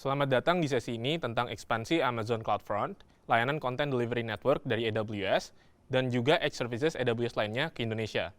Selamat datang di sesi ini tentang ekspansi Amazon CloudFront, layanan Content Delivery Network dari AWS, dan juga Edge Services AWS lainnya ke Indonesia.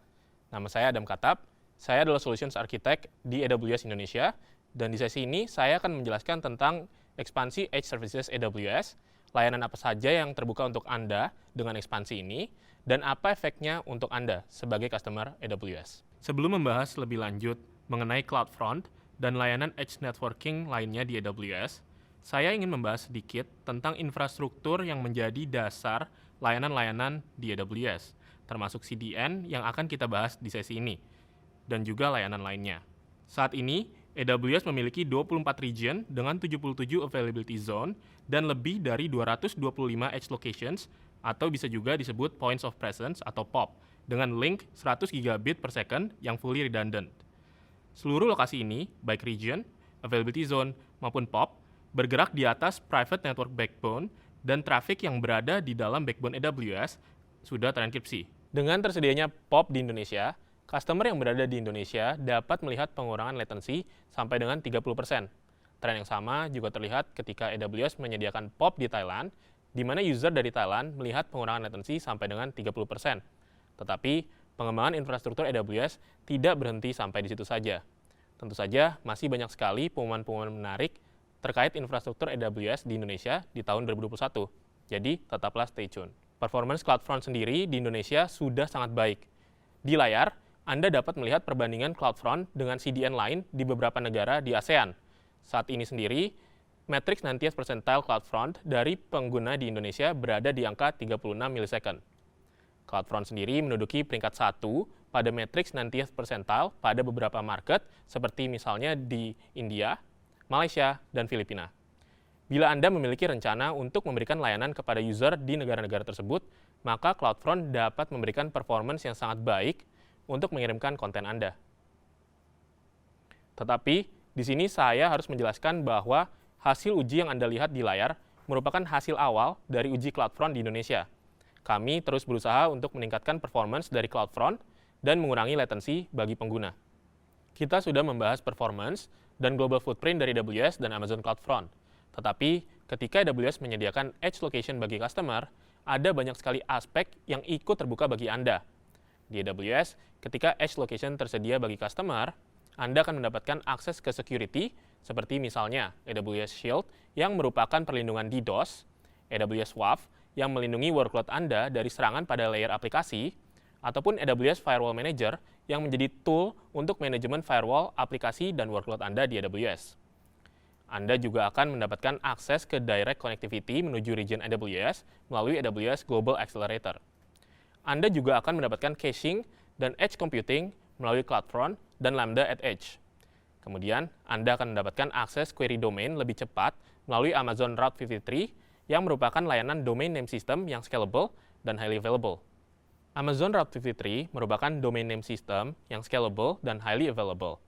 Nama saya Adam Katap, saya adalah Solutions Architect di AWS Indonesia, dan di sesi ini saya akan menjelaskan tentang ekspansi Edge Services AWS, layanan apa saja yang terbuka untuk Anda dengan ekspansi ini, dan apa efeknya untuk Anda sebagai customer AWS. Sebelum membahas lebih lanjut mengenai CloudFront dan layanan Edge Networking lainnya di AWS, saya ingin membahas sedikit tentang infrastruktur yang menjadi dasar layanan-layanan di AWS, termasuk CDN yang akan kita bahas di sesi ini, dan juga layanan lainnya. Saat ini, AWS memiliki 24 region dengan 77 availability zone dan lebih dari 225 edge locations atau bisa juga disebut points of presence atau POP dengan link 100 gigabit per second yang fully redundant. Seluruh lokasi ini, baik region, availability zone, maupun POP, bergerak di atas private network backbone dan traffic yang berada di dalam backbone AWS sudah terenkripsi. Dengan tersedianya POP di Indonesia, customer yang berada di Indonesia dapat melihat pengurangan latency sampai dengan 30%. Tren yang sama juga terlihat ketika AWS menyediakan POP di Thailand, di mana user dari Thailand melihat pengurangan latency sampai dengan 30%. Tetapi, pengembangan infrastruktur AWS tidak berhenti sampai di situ saja. Tentu saja, masih banyak sekali pengumuman-pengumuman menarik terkait infrastruktur AWS di Indonesia di tahun 2021. Jadi, tetaplah stay tune. Performance CloudFront sendiri di Indonesia sudah sangat baik. Di layar, Anda dapat melihat perbandingan CloudFront dengan CDN lain di beberapa negara di ASEAN. Saat ini sendiri, matriks 90th percentile CloudFront dari pengguna di Indonesia berada di angka 36 millisecond. CloudFront sendiri menduduki peringkat 1 pada matriks 90th percentile pada beberapa market seperti misalnya di India, Malaysia, dan Filipina. Bila Anda memiliki rencana untuk memberikan layanan kepada user di negara-negara tersebut, maka CloudFront dapat memberikan performance yang sangat baik untuk mengirimkan konten Anda. Tetapi, di sini saya harus menjelaskan bahwa hasil uji yang Anda lihat di layar merupakan hasil awal dari uji CloudFront di Indonesia. Kami terus berusaha untuk meningkatkan performance dari CloudFront dan mengurangi latency bagi pengguna. Kita sudah membahas performance dan global footprint dari AWS dan Amazon CloudFront. Tetapi, ketika AWS menyediakan edge location bagi customer, ada banyak sekali aspek yang ikut terbuka bagi Anda. Di AWS, ketika edge location tersedia bagi customer, Anda akan mendapatkan akses ke security, seperti misalnya AWS Shield yang merupakan perlindungan DDoS, AWS WAF yang melindungi workload Anda dari serangan pada layer aplikasi, ataupun AWS Firewall Manager yang menjadi tool untuk manajemen firewall aplikasi dan workload Anda di AWS. Anda juga akan mendapatkan akses ke direct connectivity menuju region AWS melalui AWS Global Accelerator. Anda juga akan mendapatkan caching dan edge computing melalui CloudFront dan Lambda at Edge. Kemudian, Anda akan mendapatkan akses query domain lebih cepat melalui Amazon Route 53 yang merupakan layanan domain name system yang scalable dan highly available. Amazon Route 53 merupakan domain name system yang scalable dan highly available.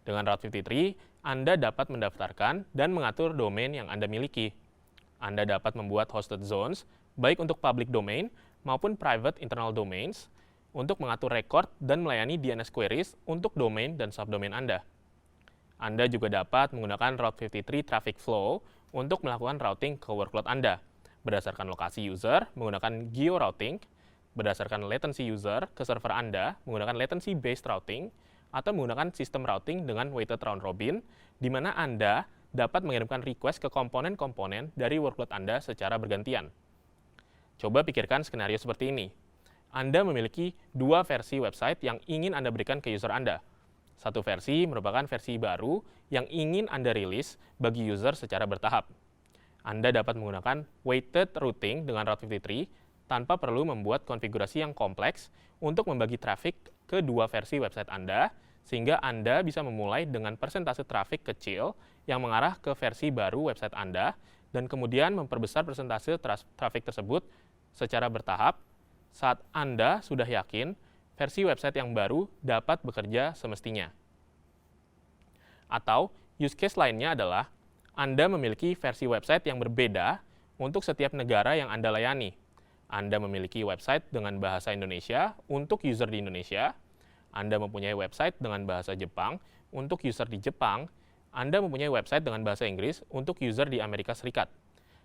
Dengan Route 53, Anda dapat mendaftarkan dan mengatur domain yang Anda miliki. Anda dapat membuat hosted zones, baik untuk public domain maupun private internal domains, untuk mengatur record dan melayani DNS queries untuk domain dan subdomain Anda. Anda juga dapat menggunakan Route 53 traffic flow untuk melakukan routing ke workload Anda, berdasarkan lokasi user menggunakan geo-routing, berdasarkan latency user ke server Anda menggunakan latency-based routing, atau menggunakan sistem routing dengan weighted round robin, di mana Anda dapat mengirimkan request ke komponen-komponen dari workload Anda secara bergantian. Coba pikirkan skenario seperti ini. Anda memiliki dua versi website yang ingin Anda berikan ke user Anda. Satu versi merupakan versi baru yang ingin Anda rilis bagi user secara bertahap. Anda dapat menggunakan weighted routing dengan Route 53 tanpa perlu membuat konfigurasi yang kompleks untuk membagi traffic ke dua versi website Anda, sehingga Anda bisa memulai dengan persentase traffic kecil yang mengarah ke versi baru website Anda, dan kemudian memperbesar persentase traffic tersebut secara bertahap saat Anda sudah yakin versi website yang baru dapat bekerja semestinya. Atau, use case lainnya adalah Anda memiliki versi website yang berbeda untuk setiap negara yang Anda layani. Anda memiliki website dengan bahasa Indonesia untuk user di Indonesia, Anda mempunyai website dengan bahasa Jepang untuk user di Jepang, Anda mempunyai website dengan bahasa Inggris untuk user di Amerika Serikat.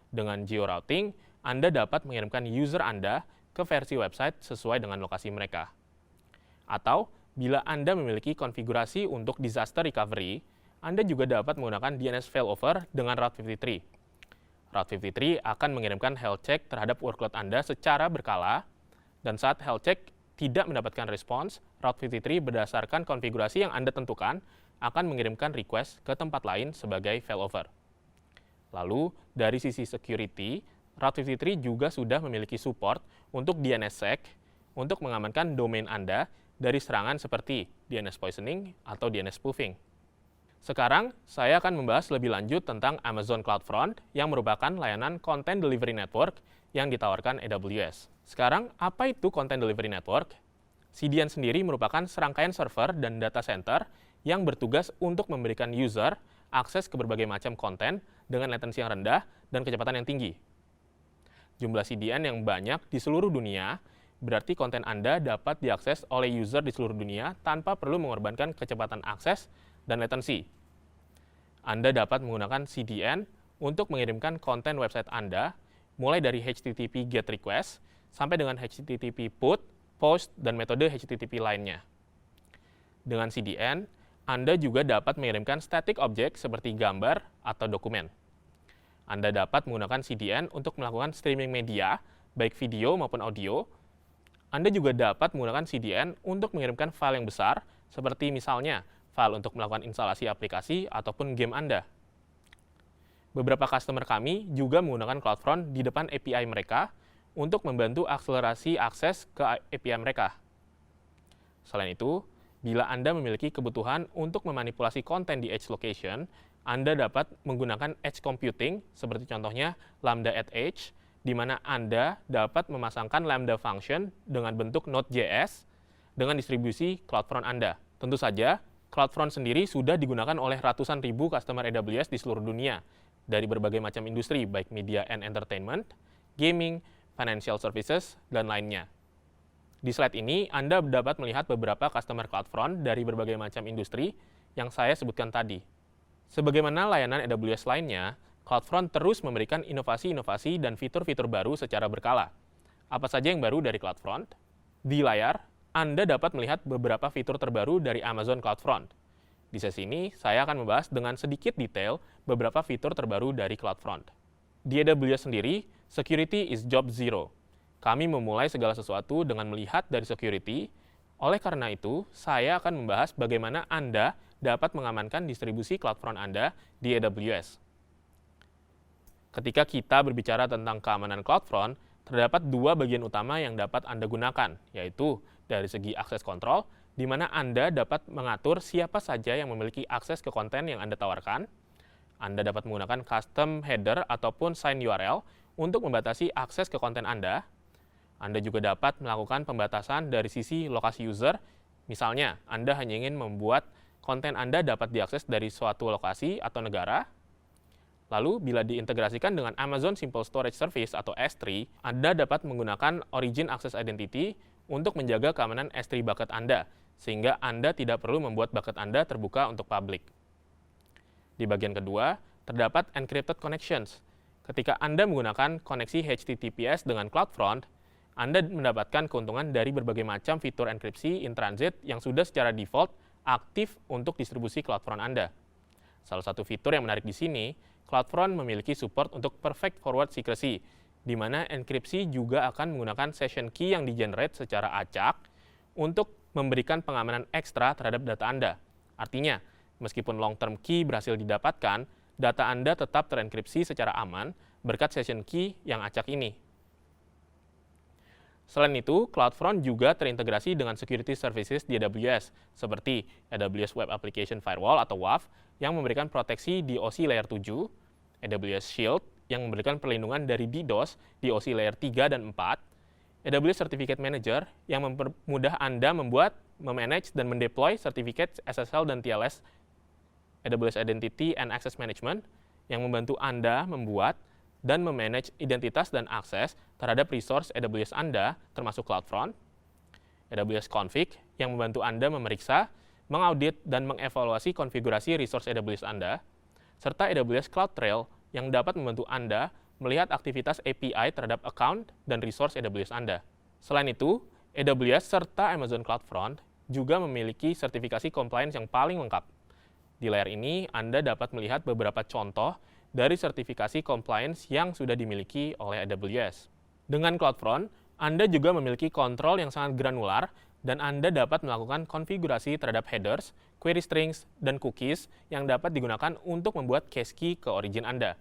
Dengan geo-routing, Anda dapat mengirimkan user Anda ke versi website sesuai dengan lokasi mereka. Atau, bila Anda memiliki konfigurasi untuk disaster recovery, Anda juga dapat menggunakan DNS failover dengan Route 53. Route 53 akan mengirimkan health check terhadap workload Anda secara berkala, dan saat health check tidak mendapatkan respons, Route 53 berdasarkan konfigurasi yang Anda tentukan akan mengirimkan request ke tempat lain sebagai failover. Lalu, dari sisi security, Route 53 juga sudah memiliki support untuk DNSSEC untuk mengamankan domain Anda dari serangan seperti DNS poisoning atau DNS spoofing. Sekarang, saya akan membahas lebih lanjut tentang Amazon CloudFront yang merupakan layanan Content Delivery Network yang ditawarkan AWS. Sekarang, apa itu Content Delivery Network? CDN sendiri merupakan serangkaian server dan data center yang bertugas untuk memberikan user akses ke berbagai macam konten dengan latensi yang rendah dan kecepatan yang tinggi. Jumlah CDN yang banyak di seluruh dunia berarti konten Anda dapat diakses oleh user di seluruh dunia tanpa perlu mengorbankan kecepatan akses dan latensi. Anda dapat menggunakan CDN untuk mengirimkan konten website Anda, mulai dari HTTP GET request sampai dengan HTTP PUT, POST, dan metode HTTP lainnya. Dengan CDN, Anda juga dapat mengirimkan static object seperti gambar atau dokumen. Anda dapat menggunakan CDN untuk melakukan streaming media, baik video maupun audio. Anda juga dapat menggunakan CDN untuk mengirimkan file yang besar, seperti misalnya file untuk melakukan instalasi aplikasi ataupun game Anda. Beberapa customer kami juga menggunakan CloudFront di depan API mereka untuk membantu akselerasi akses ke API mereka. Selain itu, bila Anda memiliki kebutuhan untuk memanipulasi konten di edge location, Anda dapat menggunakan edge computing, seperti contohnya Lambda at Edge, di mana Anda dapat memasangkan Lambda function dengan bentuk Node.js dengan distribusi CloudFront Anda. Tentu saja, CloudFront sendiri sudah digunakan oleh ratusan ribu customer AWS di seluruh dunia, dari berbagai macam industri, baik media and entertainment, gaming, financial services, dan lainnya. Di slide ini, Anda dapat melihat beberapa customer CloudFront dari berbagai macam industri yang saya sebutkan tadi. Sebagaimana layanan AWS lainnya, CloudFront terus memberikan inovasi-inovasi dan fitur-fitur baru secara berkala. Apa saja yang baru dari CloudFront? Di layar, Anda dapat melihat beberapa fitur terbaru dari Amazon CloudFront. Di sesi ini, saya akan membahas dengan sedikit detail beberapa fitur terbaru dari CloudFront. Di AWS sendiri, security is job zero. Kami memulai segala sesuatu dengan melihat dari security. Oleh karena itu, saya akan membahas bagaimana Anda dapat mengamankan distribusi CloudFront Anda di AWS. Ketika kita berbicara tentang keamanan CloudFront, terdapat dua bagian utama yang dapat Anda gunakan, yaitu dari segi akses kontrol, di mana Anda dapat mengatur siapa saja yang memiliki akses ke konten yang Anda tawarkan. Anda dapat menggunakan custom header ataupun sign URL untuk membatasi akses ke konten Anda. Anda juga dapat melakukan pembatasan dari sisi lokasi user. Misalnya, Anda hanya ingin membuat konten Anda dapat diakses dari suatu lokasi atau negara. Lalu, bila diintegrasikan dengan Amazon Simple Storage Service atau S3, Anda dapat menggunakan Origin Access Identity untuk menjaga keamanan S3 bucket Anda, sehingga Anda tidak perlu membuat bucket Anda terbuka untuk publik. Di bagian kedua, terdapat Encrypted Connections. Ketika Anda menggunakan koneksi HTTPS dengan CloudFront, Anda mendapatkan keuntungan dari berbagai macam fitur enkripsi in transit yang sudah secara default aktif untuk distribusi CloudFront Anda. Salah satu fitur yang menarik di sini, CloudFront memiliki support untuk perfect forward secrecy, di mana enkripsi juga akan menggunakan session key yang di-generate secara acak untuk memberikan pengamanan ekstra terhadap data Anda. Artinya, meskipun long-term key berhasil didapatkan, data Anda tetap terenkripsi secara aman berkat session key yang acak ini. Selain itu, CloudFront juga terintegrasi dengan security services di AWS, seperti AWS Web Application Firewall atau WAF, yang memberikan proteksi di OC Layer 7, AWS Shield, yang memberikan perlindungan dari DDoS di OC Layer 3 dan 4, AWS Certificate Manager, yang mempermudah Anda membuat, memanage, dan mendeploy sertifikat SSL dan TLS, AWS Identity and Access Management, yang membantu Anda membuat dan memanage identitas dan akses terhadap resource AWS Anda, termasuk CloudFront, AWS Config, yang membantu Anda memeriksa, mengaudit dan mengevaluasi konfigurasi resource AWS Anda, serta AWS CloudTrail yang dapat membantu Anda melihat aktivitas API terhadap account dan resource AWS Anda. Selain itu, AWS serta Amazon CloudFront juga memiliki sertifikasi compliance yang paling lengkap. Di layar ini, Anda dapat melihat beberapa contoh dari sertifikasi compliance yang sudah dimiliki oleh AWS. Dengan CloudFront, Anda juga memiliki kontrol yang sangat granular dan Anda dapat melakukan konfigurasi terhadap headers, query strings, dan cookies yang dapat digunakan untuk membuat case key ke origin Anda.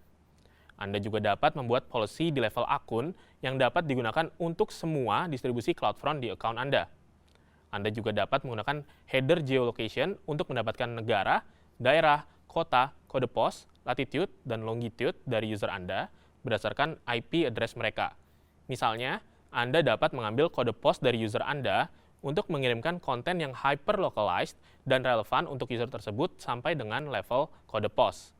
Anda juga dapat membuat policy di level akun yang dapat digunakan untuk semua distribusi CloudFront di account Anda. Anda juga dapat menggunakan header geolocation untuk mendapatkan negara, daerah, kota, kode pos, latitude, dan longitude dari user Anda berdasarkan IP address mereka. Misalnya, Anda dapat mengambil kode pos dari user Anda untuk mengirimkan konten yang hyper-localized dan relevan untuk user tersebut sampai dengan level kode pos.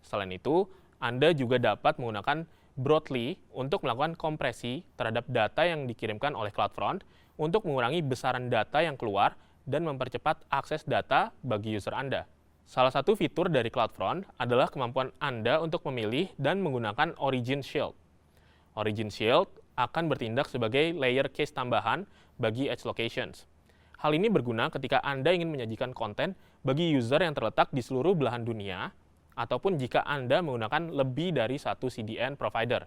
Selain itu, Anda juga dapat menggunakan Broadly untuk melakukan kompresi terhadap data yang dikirimkan oleh CloudFront untuk mengurangi besaran data yang keluar dan mempercepat akses data bagi user Anda. Salah satu fitur dari CloudFront adalah kemampuan Anda untuk memilih dan menggunakan Origin Shield. Origin Shield akan bertindak sebagai layer case tambahan bagi edge locations. Hal ini berguna ketika Anda ingin menyajikan konten bagi user yang terletak di seluruh belahan dunia, ataupun jika Anda menggunakan lebih dari satu CDN provider.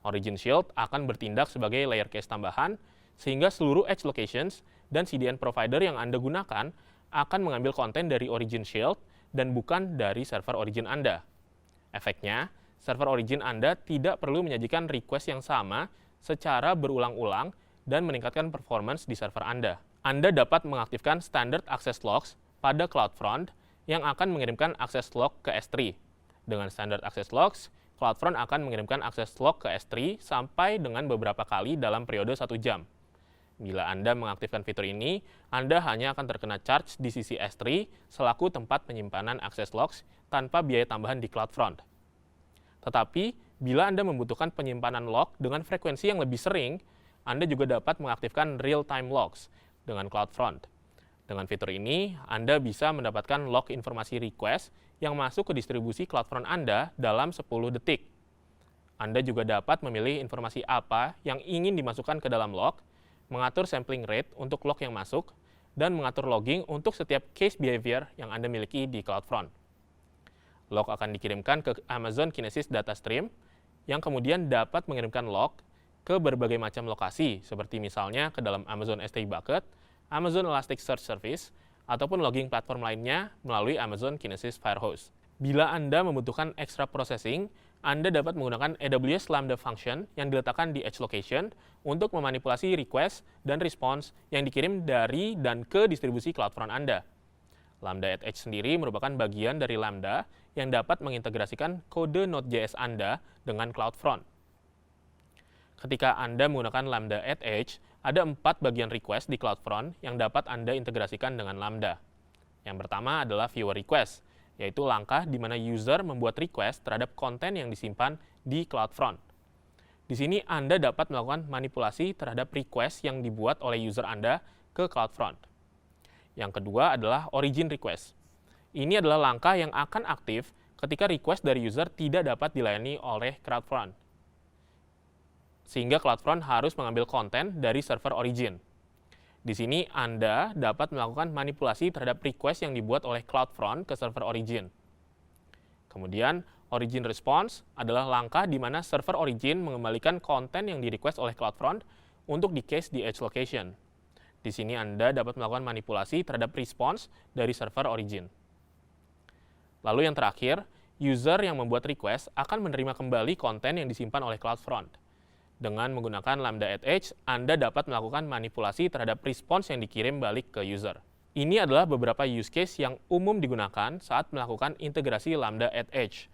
Origin Shield akan bertindak sebagai layer case tambahan, sehingga seluruh edge locations dan CDN provider yang Anda gunakan akan mengambil konten dari Origin Shield dan bukan dari server origin Anda. Efeknya, server origin Anda tidak perlu menyajikan request yang sama secara berulang-ulang dan meningkatkan performance di server Anda. Anda dapat mengaktifkan Standard Access Logs pada CloudFront yang akan mengirimkan akses log ke S3. Dengan Standard Access Logs, CloudFront akan mengirimkan akses log ke S3 sampai dengan beberapa kali dalam periode 1 jam. Bila Anda mengaktifkan fitur ini, Anda hanya akan terkena charge di sisi S3 selaku tempat penyimpanan akses logs tanpa biaya tambahan di CloudFront. Tetapi, bila Anda membutuhkan penyimpanan log dengan frekuensi yang lebih sering, Anda juga dapat mengaktifkan real-time logs dengan CloudFront. Dengan fitur ini, Anda bisa mendapatkan log informasi request yang masuk ke distribusi CloudFront Anda dalam 10 detik. Anda juga dapat memilih informasi apa yang ingin dimasukkan ke dalam log, mengatur sampling rate untuk log yang masuk, dan mengatur logging untuk setiap case behavior yang Anda miliki di CloudFront. Log akan dikirimkan ke Amazon Kinesis Data Stream, yang kemudian dapat mengirimkan log ke berbagai macam lokasi, seperti misalnya ke dalam Amazon S3 Bucket, Amazon Elasticsearch Service, ataupun logging platform lainnya melalui Amazon Kinesis Firehose. Bila Anda membutuhkan extra processing, Anda dapat menggunakan AWS Lambda Function yang diletakkan di edge location untuk memanipulasi request dan response yang dikirim dari dan ke distribusi CloudFront Anda. Lambda at Edge sendiri merupakan bagian dari Lambda yang dapat mengintegrasikan kode Node.js Anda dengan CloudFront. Ketika Anda menggunakan Lambda at Edge, ada 4 bagian request di CloudFront yang dapat Anda integrasikan dengan Lambda. Yang pertama adalah viewer request, yaitu langkah di mana user membuat request terhadap konten yang disimpan di CloudFront. Di sini Anda dapat melakukan manipulasi terhadap request yang dibuat oleh user Anda ke CloudFront. Yang kedua adalah origin request. Ini adalah langkah yang akan aktif ketika request dari user tidak dapat dilayani oleh CloudFront, sehingga CloudFront harus mengambil konten dari server origin. Di sini Anda dapat melakukan manipulasi terhadap request yang dibuat oleh CloudFront ke server origin. Kemudian, origin response adalah langkah di mana server origin mengembalikan konten yang di-request oleh CloudFront untuk di-cache di edge location. Di sini Anda dapat melakukan manipulasi terhadap response dari server origin. Lalu yang terakhir, user yang membuat request akan menerima kembali konten yang disimpan oleh CloudFront. Dengan menggunakan Lambda at Edge, Anda dapat melakukan manipulasi terhadap response yang dikirim balik ke user. Ini adalah beberapa use case yang umum digunakan saat melakukan integrasi Lambda at Edge.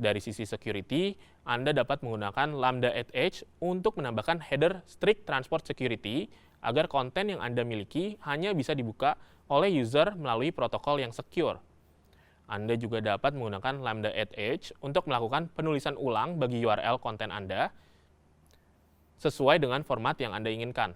Dari sisi security, Anda dapat menggunakan Lambda at Edge untuk menambahkan header strict transport security agar konten yang Anda miliki hanya bisa dibuka oleh user melalui protokol yang secure. Anda juga dapat menggunakan Lambda at Edge untuk melakukan penulisan ulang bagi URL konten Anda sesuai dengan format yang Anda inginkan.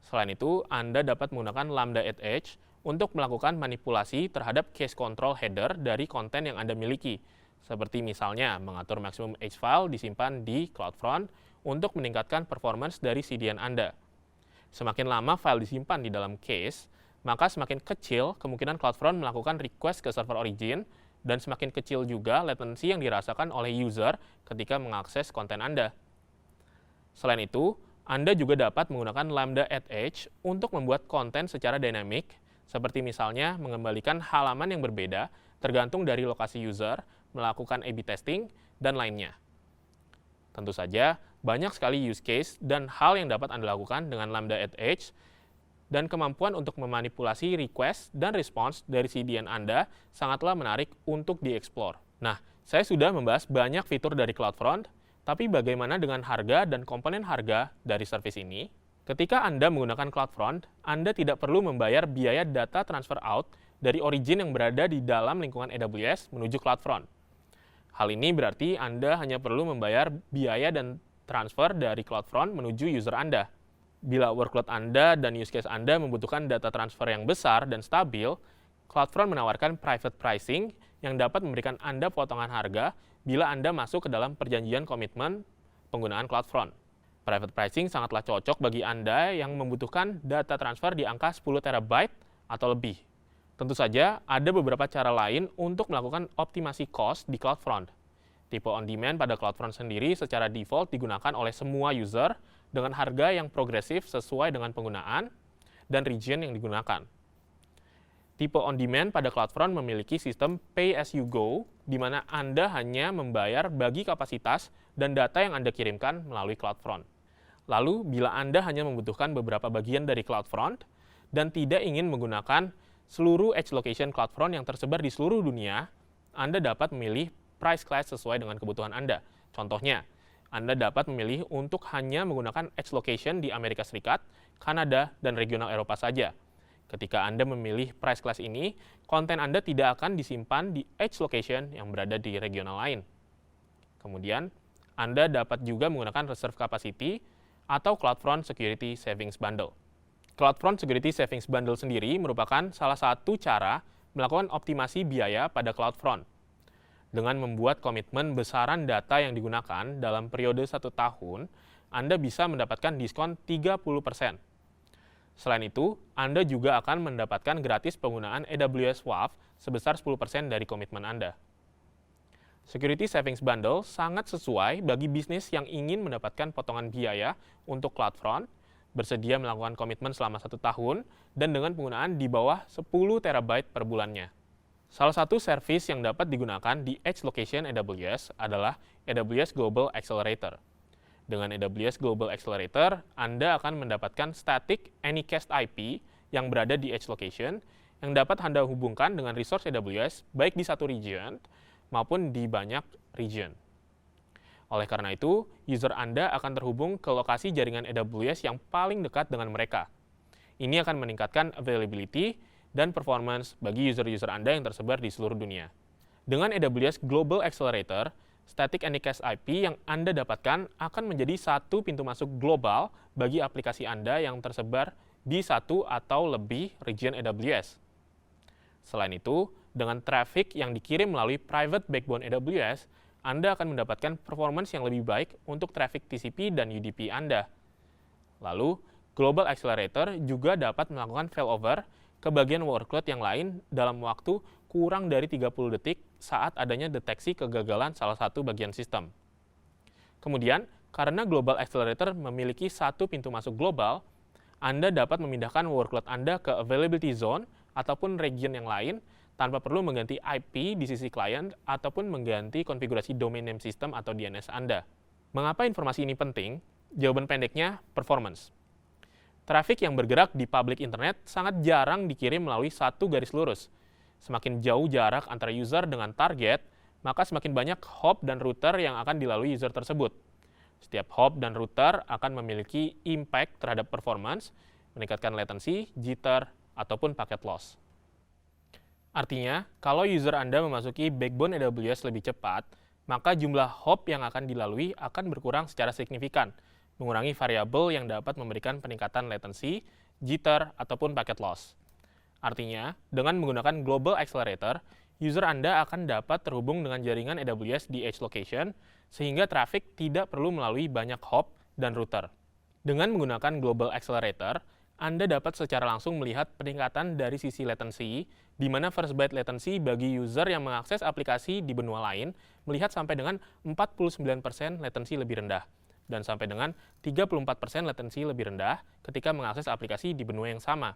Selain itu, Anda dapat menggunakan Lambda at Edge untuk melakukan manipulasi terhadap case control header dari konten yang Anda miliki, seperti misalnya mengatur maksimum H file disimpan di CloudFront untuk meningkatkan performance dari CDN Anda. Semakin lama file disimpan di dalam case, maka semakin kecil kemungkinan CloudFront melakukan request ke server origin, dan semakin kecil juga latency yang dirasakan oleh user ketika mengakses konten Anda. Selain itu, Anda juga dapat menggunakan Lambda at Edge untuk membuat konten secara dynamic, seperti misalnya mengembalikan halaman yang berbeda tergantung dari lokasi user, melakukan A/B testing, dan lainnya. Tentu saja, banyak sekali use case dan hal yang dapat Anda lakukan dengan Lambda at Edge, dan kemampuan untuk memanipulasi request dan response dari CDN Anda sangatlah menarik untuk dieksplor. Nah, saya sudah membahas banyak fitur dari CloudFront, tapi bagaimana dengan harga dan komponen harga dari service ini? Ketika Anda menggunakan CloudFront, Anda tidak perlu membayar biaya data transfer out dari origin yang berada di dalam lingkungan AWS menuju CloudFront. Hal ini berarti Anda hanya perlu membayar biaya dan transfer dari CloudFront menuju user Anda. Bila workload Anda dan use case Anda membutuhkan data transfer yang besar dan stabil, CloudFront menawarkan private pricing yang dapat memberikan Anda potongan harga bila Anda masuk ke dalam perjanjian komitmen penggunaan CloudFront. Private pricing sangatlah cocok bagi Anda yang membutuhkan data transfer di angka 10 TB atau lebih. Tentu saja, ada beberapa cara lain untuk melakukan optimasi cost di CloudFront. Tipe on-demand pada CloudFront sendiri secara default digunakan oleh semua user dengan harga yang progresif sesuai dengan penggunaan dan region yang digunakan. Tipe on-demand pada CloudFront memiliki sistem pay-as-you-go, di mana Anda hanya membayar bagi kapasitas dan data yang Anda kirimkan melalui CloudFront. Lalu, bila Anda hanya membutuhkan beberapa bagian dari CloudFront dan tidak ingin menggunakan seluruh edge location CloudFront yang tersebar di seluruh dunia, Anda dapat memilih price class sesuai dengan kebutuhan Anda. Contohnya, Anda dapat memilih untuk hanya menggunakan edge location di Amerika Serikat, Kanada, dan regional Eropa saja. Ketika Anda memilih price class ini, konten Anda tidak akan disimpan di edge location yang berada di regional lain. Kemudian, Anda dapat juga menggunakan reserve capacity atau CloudFront Security Savings Bundle. CloudFront Security Savings Bundle sendiri merupakan salah satu cara melakukan optimasi biaya pada CloudFront. Dengan membuat komitmen besaran data yang digunakan dalam periode 1 tahun, Anda bisa mendapatkan diskon 30%. Selain itu, Anda juga akan mendapatkan gratis penggunaan AWS WAF sebesar 10% dari komitmen Anda. Security Savings Bundle sangat sesuai bagi bisnis yang ingin mendapatkan potongan biaya untuk CloudFront, bersedia melakukan komitmen selama 1 tahun, dan dengan penggunaan di bawah 10 TB per bulannya. Salah satu service yang dapat digunakan di Edge Location AWS adalah AWS Global Accelerator. Dengan AWS Global Accelerator, Anda akan mendapatkan static Anycast IP yang berada di Edge Location yang dapat Anda hubungkan dengan resource AWS baik di satu region maupun di banyak region. Oleh karena itu, user Anda akan terhubung ke lokasi jaringan AWS yang paling dekat dengan mereka. Ini akan meningkatkan availability dan performance bagi user-user Anda yang tersebar di seluruh dunia. Dengan AWS Global Accelerator, static Anycast IP yang Anda dapatkan akan menjadi satu pintu masuk global bagi aplikasi Anda yang tersebar di satu atau lebih region AWS. Selain itu, dengan traffic yang dikirim melalui private backbone AWS, Anda akan mendapatkan performance yang lebih baik untuk traffic TCP dan UDP Anda. Lalu, Global Accelerator juga dapat melakukan failover ke bagian workload yang lain dalam waktu kurang dari 30 detik saat adanya deteksi kegagalan salah satu bagian sistem. Kemudian, karena Global Accelerator memiliki satu pintu masuk global, Anda dapat memindahkan workload Anda ke availability zone ataupun region yang lain tanpa perlu mengganti IP di sisi klien ataupun mengganti konfigurasi domain name system atau DNS Anda. Mengapa informasi ini penting? Jawaban pendeknya, performance. Trafik yang bergerak di public internet sangat jarang dikirim melalui satu garis lurus. Semakin jauh jarak antara user dengan target, maka semakin banyak hop dan router yang akan dilalui user tersebut. Setiap hop dan router akan memiliki impact terhadap performance, meningkatkan latency, jitter, ataupun packet loss. Artinya, kalau user Anda memasuki backbone AWS lebih cepat, maka jumlah hop yang akan dilalui akan berkurang secara signifikan, mengurangi variabel yang dapat memberikan peningkatan latency jitter, ataupun packet loss. Artinya, dengan menggunakan Global Accelerator, user Anda akan dapat terhubung dengan jaringan AWS di edge location, sehingga traffic tidak perlu melalui banyak hop dan router. Dengan menggunakan Global Accelerator, Anda dapat secara langsung melihat peningkatan dari sisi latency, di mana first byte latency bagi user yang mengakses aplikasi di benua lain melihat sampai dengan 49% latency lebih rendah, dan sampai dengan 34% latency lebih rendah ketika mengakses aplikasi di benua yang sama.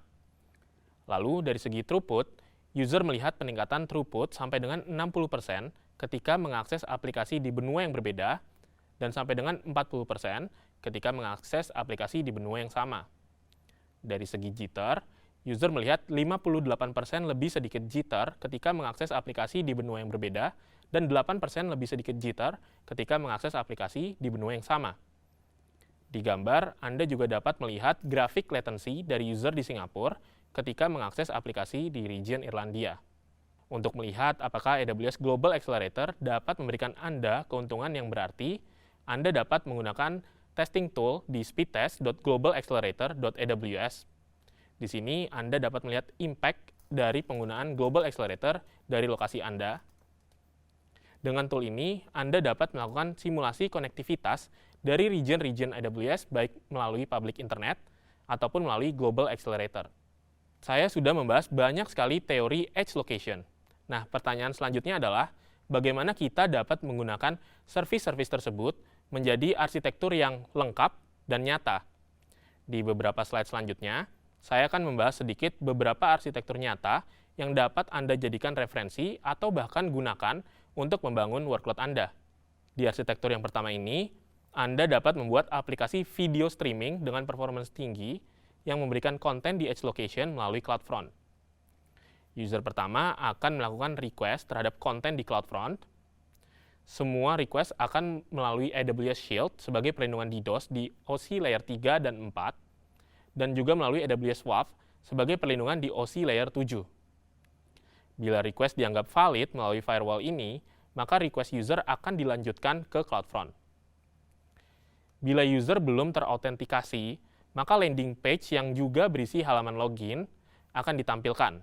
Lalu, dari segi throughput, user melihat peningkatan throughput sampai dengan 60% ketika mengakses aplikasi di benua yang berbeda, dan sampai dengan 40% ketika mengakses aplikasi di benua yang sama. Dari segi jitter, user melihat 58% lebih sedikit jitter ketika mengakses aplikasi di benua yang berbeda, dan 8% lebih sedikit jitter ketika mengakses aplikasi di benua yang sama. Di gambar, Anda juga dapat melihat grafik latency dari user di Singapura ketika mengakses aplikasi di region Irlandia. Untuk melihat apakah AWS Global Accelerator dapat memberikan Anda keuntungan yang berarti, Anda dapat menggunakan testing tool di speedtest.globalaccelerator.aws. Di sini, Anda dapat melihat impact dari penggunaan Global Accelerator dari lokasi Anda. Dengan tool ini, Anda dapat melakukan simulasi konektivitas dari region-region AWS baik melalui public internet ataupun melalui Global Accelerator. Saya sudah membahas banyak sekali teori edge location. Nah, pertanyaan selanjutnya adalah, bagaimana kita dapat menggunakan service-service tersebut menjadi arsitektur yang lengkap dan nyata? Di beberapa slide selanjutnya, saya akan membahas sedikit beberapa arsitektur nyata yang dapat Anda jadikan referensi atau bahkan gunakan untuk membangun workload Anda. Di arsitektur yang pertama ini, Anda dapat membuat aplikasi video streaming dengan performance tinggi yang memberikan konten di edge location melalui CloudFront. User pertama akan melakukan request terhadap konten di CloudFront. Semua request akan melalui AWS Shield sebagai perlindungan DDoS di OC Layer 3 dan 4, dan juga melalui AWS WAF sebagai perlindungan di OC Layer 7. Bila request dianggap valid melalui firewall ini, maka request user akan dilanjutkan ke CloudFront. Bila user belum terautentikasi, maka landing page yang juga berisi halaman login akan ditampilkan.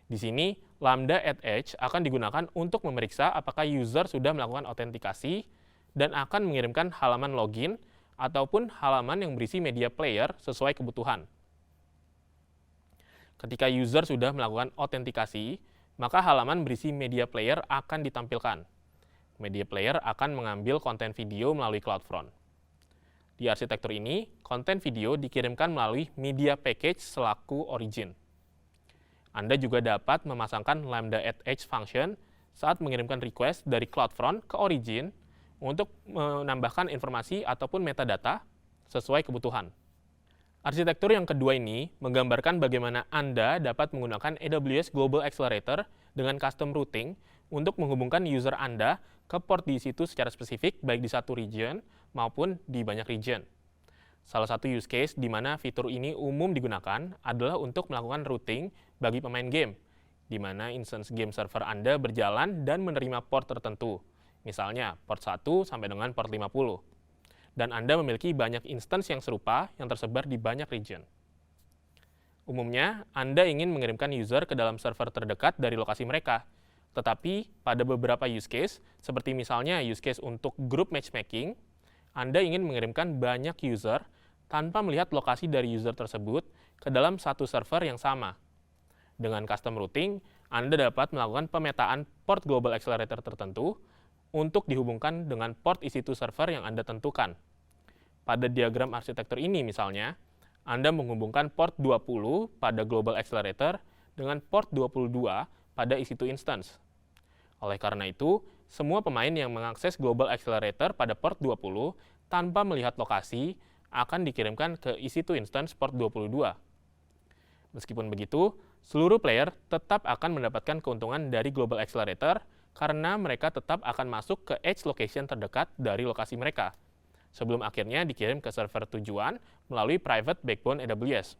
Di sini, Lambda at Edge akan digunakan untuk memeriksa apakah user sudah melakukan autentikasi dan akan mengirimkan halaman login ataupun halaman yang berisi media player sesuai kebutuhan. Ketika user sudah melakukan autentikasi, maka halaman berisi media player akan ditampilkan. Media player akan mengambil konten video melalui CloudFront. Di arsitektur ini, konten video dikirimkan melalui media package selaku origin. Anda juga dapat memasangkan Lambda at Edge function saat mengirimkan request dari CloudFront ke origin untuk menambahkan informasi ataupun metadata sesuai kebutuhan. Arsitektur yang kedua ini menggambarkan bagaimana Anda dapat menggunakan AWS Global Accelerator dengan custom routing untuk menghubungkan user Anda ke port di situ secara spesifik baik di satu region maupun di banyak region. Salah satu use case di mana fitur ini umum digunakan adalah untuk melakukan routing bagi pemain game, di mana instance game server Anda berjalan dan menerima port tertentu, misalnya port 1 sampai dengan port 50. Dan Anda memiliki banyak instance yang serupa yang tersebar di banyak region. Umumnya, Anda ingin mengirimkan user ke dalam server terdekat dari lokasi mereka, tetapi pada beberapa use case, seperti misalnya use case untuk group matchmaking, Anda ingin mengirimkan banyak user tanpa melihat lokasi dari user tersebut ke dalam satu server yang sama. Dengan custom routing, Anda dapat melakukan pemetaan port Global Accelerator tertentu untuk dihubungkan dengan port EC2 server yang Anda tentukan. Pada diagram arsitektur ini misalnya, Anda menghubungkan port 20 pada Global Accelerator dengan port 22 pada EC2 instance. Oleh karena itu, semua pemain yang mengakses Global Accelerator pada port 20 tanpa melihat lokasi akan dikirimkan ke EC2 instance port 22. Meskipun begitu, seluruh player tetap akan mendapatkan keuntungan dari Global Accelerator karena mereka tetap akan masuk ke edge location terdekat dari lokasi mereka, sebelum akhirnya dikirim ke server tujuan melalui private backbone AWS.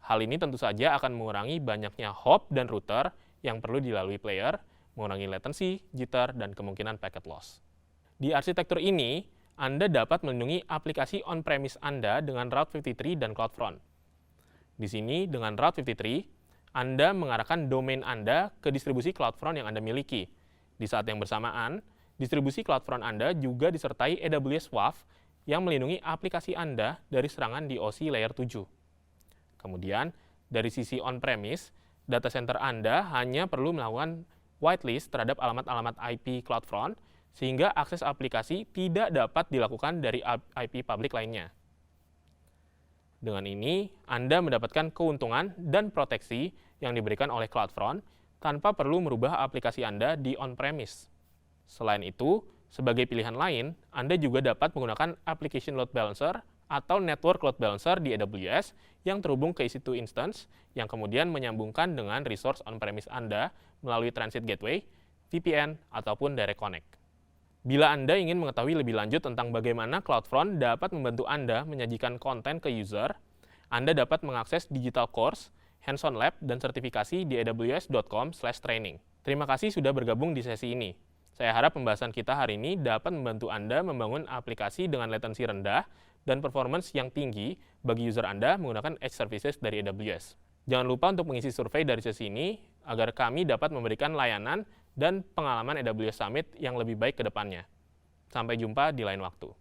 Hal ini tentu saja akan mengurangi banyaknya hop dan router yang perlu dilalui player, mengurangi latency, jitter, dan kemungkinan packet loss. Di arsitektur ini, Anda dapat melindungi aplikasi on-premise Anda dengan Route 53 dan CloudFront. Di sini, dengan Route 53, Anda mengarahkan domain Anda ke distribusi CloudFront yang Anda miliki. Di saat yang bersamaan, distribusi CloudFront Anda juga disertai AWS WAF yang melindungi aplikasi Anda dari serangan di OC Layer 7. Kemudian, dari sisi on-premise, data center Anda hanya perlu melakukan whitelist terhadap alamat-alamat IP CloudFront, sehingga akses aplikasi tidak dapat dilakukan dari IP publik lainnya. Dengan ini, Anda mendapatkan keuntungan dan proteksi yang diberikan oleh CloudFront tanpa perlu merubah aplikasi Anda di on-premise. Selain itu, sebagai pilihan lain, Anda juga dapat menggunakan Application Load Balancer atau Network Load Balancer di AWS yang terhubung ke EC2 instance yang kemudian menyambungkan dengan resource on-premise Anda melalui Transit Gateway, VPN, ataupun Direct Connect. Bila Anda ingin mengetahui lebih lanjut tentang bagaimana CloudFront dapat membantu Anda menyajikan konten ke user, Anda dapat mengakses digital course, hands-on lab, dan sertifikasi di aws.com/training. Terima kasih sudah bergabung di sesi ini. Saya harap pembahasan kita hari ini dapat membantu Anda membangun aplikasi dengan latensi rendah dan performance yang tinggi bagi user Anda menggunakan Edge Services dari AWS. Jangan lupa untuk mengisi survei dari sesi ini agar kami dapat memberikan layanan dan pengalaman AWS Summit yang lebih baik ke depannya. Sampai jumpa di lain waktu.